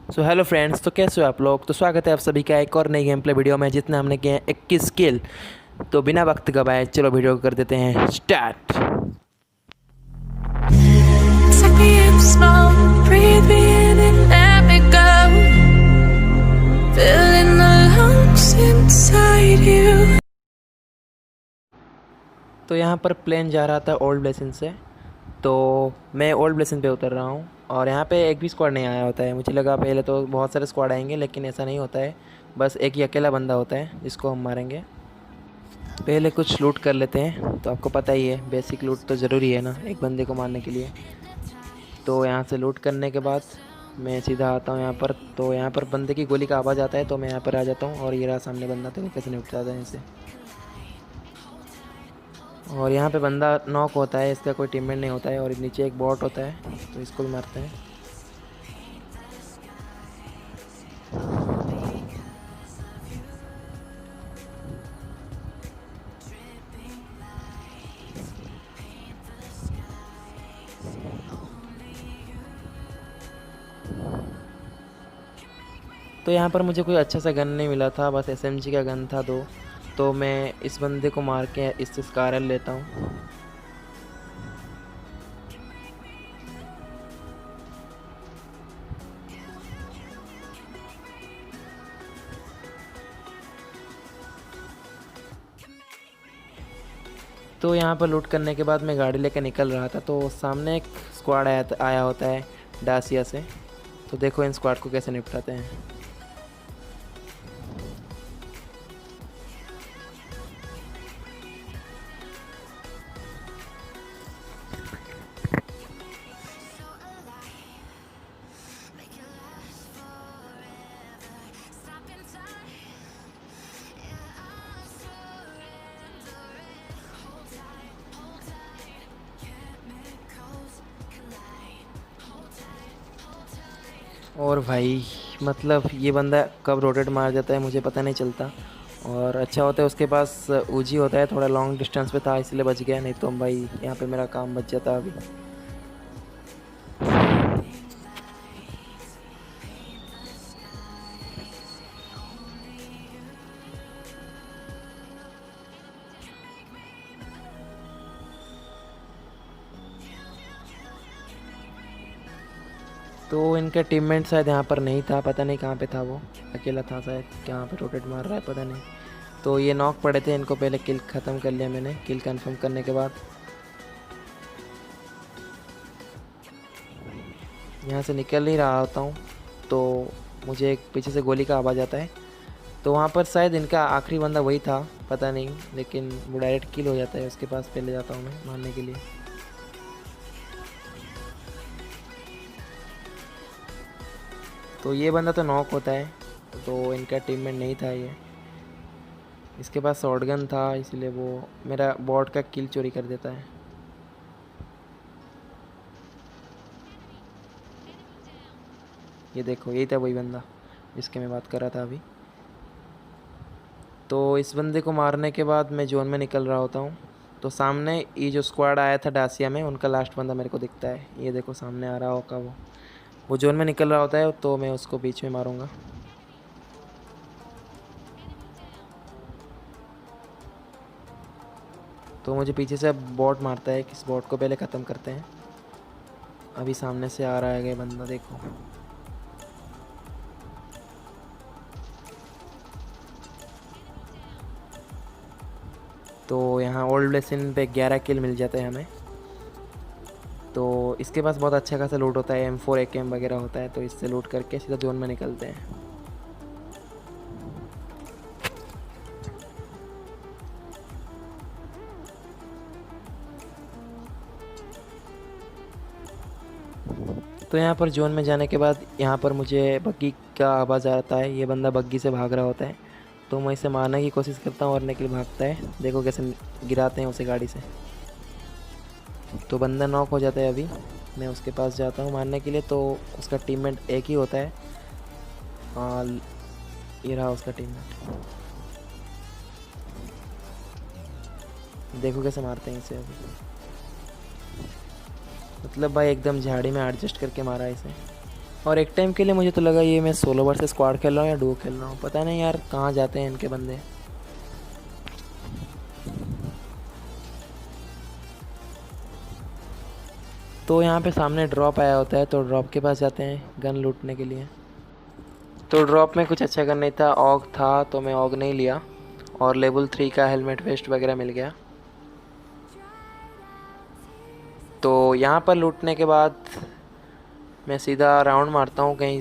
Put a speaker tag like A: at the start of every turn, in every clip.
A: So hello friends, तो कैसे हो आप लोग। तो स्वागत है आप सभी का एक और नई गेम प्ले वीडियो में, जितने हमने किए हैं 21 किल। तो बिना वक्त गवाए चलो वीडियो को कर देते हैं start.
B: Take me in slow, breathe me in and let me go. Filling the lungs inside you.
A: तो यहाँ पर प्लेन जा रहा था ओल्ड ब्लेसिन से, तो मैं ओल्ड ब्लेसिन पे उतर रहा हूँ और यहाँ पे एक भी स्क्वाड नहीं आया होता है। मुझे लगा पहले तो बहुत सारे स्क्वाड आएंगे, लेकिन ऐसा नहीं होता है। बस एक ही अकेला बंदा होता है जिसको हम मारेंगे। पहले कुछ लूट कर लेते हैं। तो आपको पता ही है, बेसिक लूट तो ज़रूरी है ना एक बंदे को मारने के लिए। तो यहाँ से लूट करने के बाद मैं सीधा आता हूँ यहाँ पर। तो यहाँ पर बंदे की गोली का आवाज़ आता है, तो मैं यहाँ पर आ जाता हूँ और ये रहा सामने बंदा। तो कैसे निपटा था इसे। और यहाँ पे बंदा नॉक होता है, इसका कोई टीममेट नहीं होता है, और नीचे एक बॉट होता है, तो इसको भी मारते हैं। तो यहाँ पर मुझे कोई अच्छा सा गन नहीं मिला था, बस एसएमजी का गन था दो। तो मैं इस बंदे को मार के इससे स्कार लेता हूँ। तो यहाँ पर लूट करने के बाद मैं गाड़ी लेकर निकल रहा था, तो सामने एक स्क्वाड आया होता है डासिया से। तो देखो इन स्क्वाड को कैसे निपटाते हैं। और भाई मतलब ये बंदा कब रोटेट मार जाता है मुझे पता नहीं चलता। और अच्छा होता है उसके पास ऊजी होता है, थोड़ा लॉन्ग डिस्टेंस पे था इसलिए बच गया, नहीं तो भाई यहाँ पे मेरा काम बच जाता अभी। तो इनका टीममेट शायद यहाँ पर नहीं था, पता नहीं कहाँ पे था वो, अकेला था शायद, कहाँ पे रोटेट मार रहा है पता नहीं। तो ये नॉक पड़े थे, इनको पहले किल ख़त्म कर लिया मैंने। किल कंफर्म करने के बाद यहाँ से निकल नहीं रहा होता हूँ, तो मुझे एक पीछे से गोली का आवाज़ आता है। तो वहाँ पर शायद इनका आखिरी बंदा वही था, पता नहीं, लेकिन वो डायरेक्ट किल हो जाता है उसके पास। पहले जाता हूँ मैं मारने के लिए। तो ये बंदा तो नॉक होता है, तो इनका टीममेट नहीं था ये। इसके पास शॉटगन था, इसलिए वो मेरा बॉट का किल चोरी कर देता है। ये देखो यही था वही बंदा जिसके मैं बात कर रहा था अभी। तो इस बंदे को मारने के बाद मैं जोन में निकल रहा होता हूँ। तो सामने ये जो स्क्वाड आया था डासिया में, उनका लास्ट बंदा मेरे को दिखता है। ये देखो सामने आ रहा होगा वो जोन में निकल रहा होता है, तो मैं उसको बीच में मारूंगा। तो मुझे पीछे से बॉट मारता है, किस बॉट को पहले ख़त्म करते हैं। अभी सामने से आ रहा है ये बंदा, देखो। तो यहाँ ओल्ड ब्लेसिन पे 11 किल मिल जाते हैं हमें। तो इसके पास बहुत अच्छा खासा लूट होता है, M4 AKM वगैरह होता है, तो इससे लूट करके सीधा जोन में निकलते हैं। तो यहाँ पर जोन में जाने के बाद यहाँ पर मुझे बग्गी का आवाज़ आता है। ये बंदा बग्गी से भाग रहा होता है, तो मैं इसे मारने की कोशिश करता हूँ और निकल भागता है। देखो कैसे गिराते हैं उसे गाड़ी से। तो बंदा नॉक हो जाता है। अभी मैं उसके पास जाता हूँ मारने के लिए, तो उसका टीममेट एक ही होता है। हाँ, ये रहा उसका टीममेट। देखो कैसे मारते हैं इसे अभी। मतलब भाई एकदम झाड़ी में एडजस्ट करके मारा इसे। और एक टाइम के लिए मुझे तो लगा ये मैं सोलो वर्सेस स्क्वाड खेल रहा हूँ या डुओ खेल रहा हूँ, पता नहीं यार कहाँ जाते हैं इनके बंदे। तो यहाँ पे सामने ड्रॉप आया होता है, तो ड्रॉप के पास जाते हैं गन लूटने के लिए। तो ड्रॉप में कुछ अच्छा गन नहीं था, ऑग था, तो मैं ऑग नहीं लिया और लेवल 3 का हेलमेट वेस्ट वगैरह मिल गया। तो यहाँ पर लूटने के बाद मैं सीधा राउंड मारता हूँ, कहीं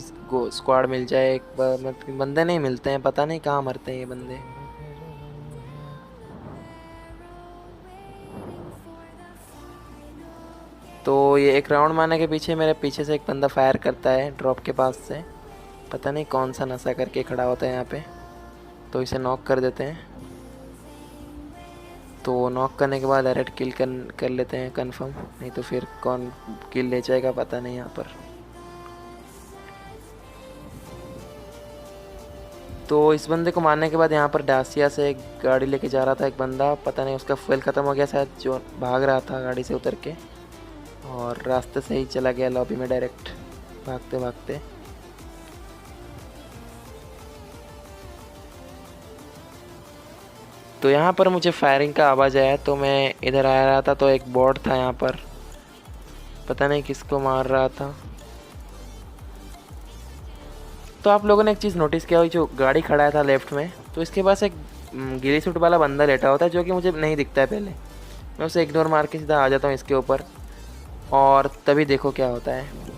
A: स्क्वाड मिल जाए। बंदे नहीं मिलते हैं, पता नहीं कहाँ मरते हैं ये बंदे। तो ये एक राउंड मारने के पीछे मेरे पीछे से एक बंदा फायर करता है ड्रॉप के पास से, पता नहीं कौन सा नशा करके खड़ा होता है यहाँ पे। तो इसे नॉक कर देते हैं। तो नॉक करने के बाद डायरेक्ट किल कर लेते हैं कंफर्म, नहीं तो फिर कौन किल ले जाएगा पता नहीं यहाँ पर। तो इस बंदे को मारने के बाद यहाँ पर डासिया से एक गाड़ी लेके जा रहा था एक बंदा, पता नहीं उसका फ्यूल ख़त्म हो गया शायद, जो भाग रहा था गाड़ी से उतर के, और रास्ते से ही चला गया लॉबी में डायरेक्ट भागते भागते। तो यहाँ पर मुझे फायरिंग का आवाज़ आया, तो मैं इधर आ रहा था, तो एक बॉट था यहाँ पर, पता नहीं किसको मार रहा था। तो आप लोगों ने एक चीज़ नोटिस किया हो, जो गाड़ी खड़ा था लेफ्ट में, तो इसके पास एक गिली सूट वाला बंदा लेटा होता है, जो कि मुझे नहीं दिखता है पहले। मैं उसे इग्नोर मार के सीधा आ जाता हूँ इसके ऊपर, और तभी देखो क्या होता है।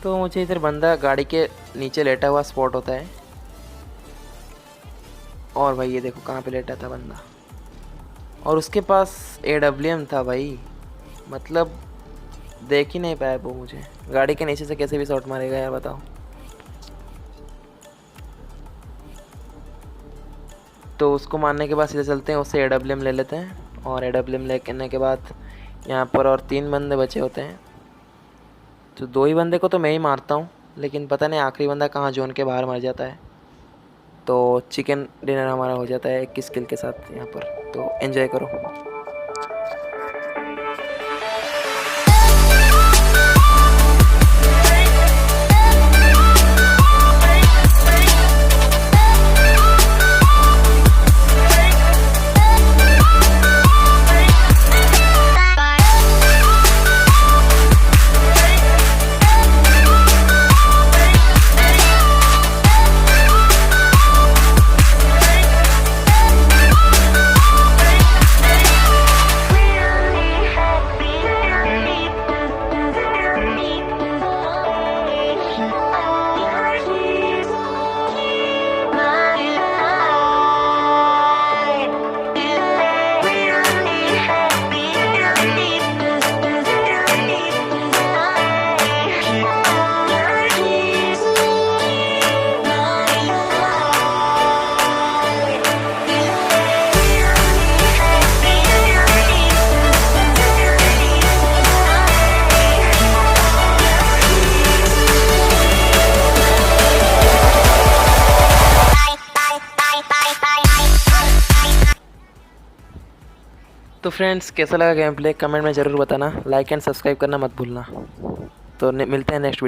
A: तो मुझे इधर बंदा गाड़ी के नीचे लेटा हुआ स्पॉट होता है, और भाई ये देखो कहाँ पे लेटा था बंदा, और उसके पास AWM था भाई, मतलब देख ही नहीं पाया वो मुझे। गाड़ी के नीचे से कैसे भी शॉट मारेगा यार बताओ। तो उसको मारने के बाद सीधे चलते हैं, उससे AWM ले लेते हैं, और AWM लेने के बाद यहाँ पर और 3 बंदे बचे होते हैं। तो 2 ही बंदे को तो मैं ही मारता हूँ, लेकिन पता नहीं आखिरी बंदा कहाँ जोन के बाहर मर जाता है। तो चिकन डिनर हमारा हो जाता है 21 किल के साथ यहाँ पर, तो एंजॉय करो। तो फ्रेंड्स कैसा लगा गेम प्ले कमेंट में ज़रूर बताना, लाइक एंड सब्सक्राइब करना मत भूलना। तो मिलते हैं नेक्स्ट वीडियो।